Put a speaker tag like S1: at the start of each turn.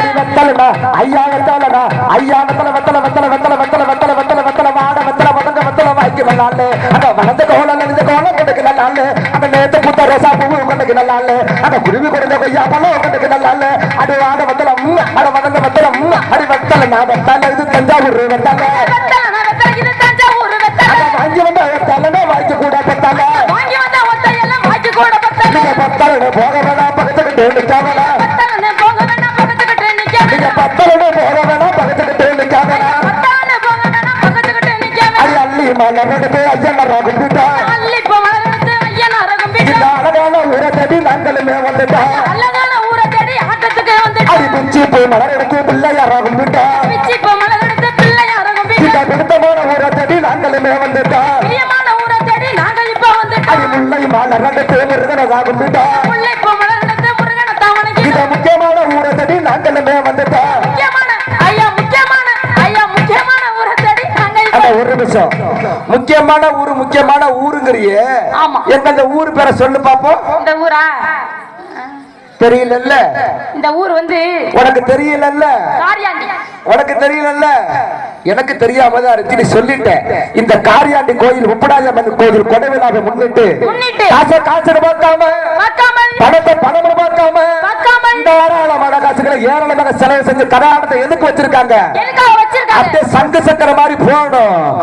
S1: அடி வெத்தலடா ஐயா வெத்தலடா ஐயா வெத்தல வெத்தல வெத்தல வெத்தல வெத்தல வெத்தல வெத்தல வெத்தல வாட வெத்தல வதங்க வெத்தல வாய்க்கு நல்லாலே அந்த வளர்ந்த கோலம் நெஞ்ச கோலம் கொண்டுக்கு நல்லாலே அந்த நேத்து புத்த ரோசா பூ கொண்டுக்கு நல்லாலே அந்த குருவி கொடுத்த கொய்யா பழம் கொண்டுக்கு நல்லாலே அடி வாட வெத்தல அட வதங்க வெத்தல அடி வெத்தல நான் வெத்தல இது தஞ்சாவூர் வெத்தல
S2: இது தஞ்சாவூர் வெத்தல
S1: வாங்கி வந்த வெத்தல வாய்க்கு கூட வெத்தல
S2: வாங்கி வந்த ஒத்தையெல்லாம் வாய்க்கு கூட வெத்தல
S1: பத்தல போக வேணாம் பக்கத்துக்கு நிக்காமல
S2: பத்தல போக வேணாம் பக்கத்துக்கு நிக்காமல
S1: பத்தல போக வேணாம் பக்கத்துக்கு நிக்காமல
S2: பத்தல போக வேணாம் பக்கத்துக்கு நிக்காமல
S1: அடி அள்ளி மலர்ந்து ஐயனாரா கும்பிட்டா
S2: அள்ளி மலர்ந்து ஐயனாரா கும்பிட்டா
S1: அழகான ஊரை தேடி நாங்களுமே வந்துட்டா
S2: அழகான ஊரை தேடி ஆட்டத்துக்கு வந்துட்டா
S1: அடி பிச்சி போய் மலர் எடுத்து பிள்ளையாரா கும்பிட்டா
S2: பிச்சி மலர் எடுத்து பிள்ளையாரா கும்பிட்டா
S1: பிடித்தமான ஊரை தேடி நாங்களுமே வந்துட்டா
S2: பிரியமான ஊரை தேடி நாங்கள் இப்ப வந்துட்டோம்
S1: அடி முல்லை மலர் எடுத்து முருகனரா கும்பிட்டா
S2: முல்லை மலர் எடுத்து முருகனை தாவணிக்கு
S1: இந்த முக்கியமான ஊரை தேடி நாங்களுமே வந்துட்டா
S2: முக்கியமான ஊரை தேடி நாங்கள்
S1: அந்த ஒரு நிமிஷம் முக்கியமான ஊருங்கறியே
S2: ஆமா
S1: எங்க அந்த ஊர் பேரை சொல்லு பாப்போம்
S2: இந்த ஊரா
S1: தெரியல
S2: இந்த ஊர் வந்து
S1: உனக்கு தெரியல
S2: காரியாண்டி
S1: உனக்கு தெரியல எனக்கு தெரியாம தான் இருக்கு சொல்லிட்டேன் இந்த காரியாண்டி கோயில் உப்படாயம்மன் கோயில் கொடைவிழாவை முன்னிட்டு காசு பார்க்காம பணத்தை பணம் பார்க்காம தாராளமான காசுகளை ஏராளமாக செலவு செஞ்சு கடாட்டத்தை எதுக்கு வச்சிருக்காங்க
S2: எதுக்காக வச்சிருக்காங்க
S1: அப்படியே சங்கு சக்கர மாதிரி போகணும்